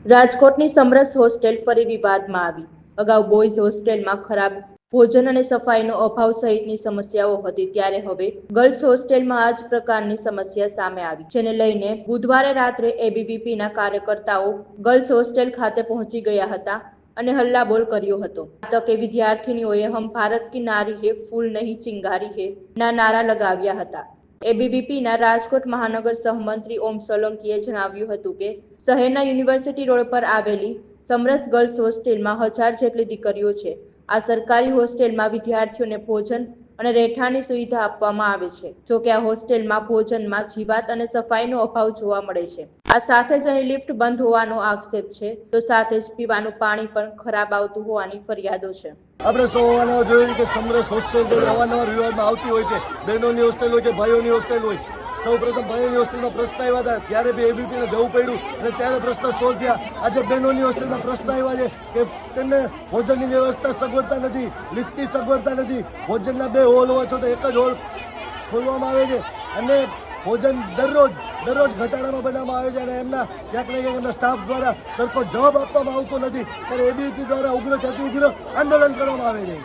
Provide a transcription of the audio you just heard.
રાજકોટની સમરસ હોસ્ટેલ ફરી વિવાદમાં આવી। અગાઉ બોયઝ હોસ્ટેલમાં ખરાબ ભોજન અને સફાઈનો અભાવ સહિતની સમસ્યાઓ હતી, ત્યારે હવે ગર્લ્સ હોસ્ટેલમાં આ જ પ્રકારની સમસ્યા સામે આવી, જેને લઈને બુધવારે રાત્રે એબીવીપીના કાર્યકર્તાઓ ગર્લ્સ હોસ્ટેલ ખાતે પહોંચી ગયા હતા અને હલ્લાબોલ કર્યો હતો। આ તકે વિદ્યાર્થીનીઓએ હમ ભારત કી નારી હે, ફૂલ નહીં ચિંગારી હે ના નારા લગાવ્યા હતા। એબીવીપીના રાજકોટ મહાનગર સહમંત્રી ઓમ સોલંકીએ જણાવ્યું હતું કે શહેરના યુનિવર્સિટી રોડ પર આવેલી સમરસ ગર્લ્સ હોસ્ટેલમાં 1000 જેટલી દીકરીઓ છે। આ સરકારી હોસ્ટેલમાં વિદ્યાર્થીઓને ભોજન અને રહેઠાણની સુવિધા આપવામાં આવે છે। જો કે આ હોસ્ટેલમાં ભોજનમાં જીવાત અને સફાઈનો અભાવ જોવા મળે છે। આ સાથે જ અહીં લિફ્ટ બંધ હોવાનો આક્ષેપ છે, તો સાથે જ પીવાનું પાણી પણ ખરાબ આવતું હોવાની ફરિયાદો છે। આપણે સૌ જોયું કે સમરસ હોસ્ટેલ અવારનવાર વિવાદમાં આવતી હોય છે। બહેનોની હોસ્ટેલ હોય કે ભાઈઓની હોસ્ટેલ હોય, સૌ પ્રથમ ભાઈઓની હોસ્ટેલમાં પ્રશ્ન આવ્યા હતા, ત્યારે બી એબીવીપીને જવું પડ્યું અને ત્યારે પ્રશ્ન સોલ્વ થયા। આજે બહેનોની હોસ્ટેલમાં પ્રશ્ન આવ્યા છે કે તેમને ભોજનની વ્યવસ્થા સગવડતા નથી, લિફ્ટની સગવડતા નથી, ભોજનના 2 હોલ હોવા છતાં એક જ હોલ ખોલવામાં આવે છે અને ભોજન દરરોજ ઘટાડામાં બનાવવામાં આવે છે અને એમના ક્યાંક ને ક્યાંક એમના સ્ટાફ દ્વારા સરખો જવાબ આપવામાં આવતો નથી, ત્યારે એબીવીપી દ્વારા ઉગ્ર આંદોલન કરવામાં આવે છે।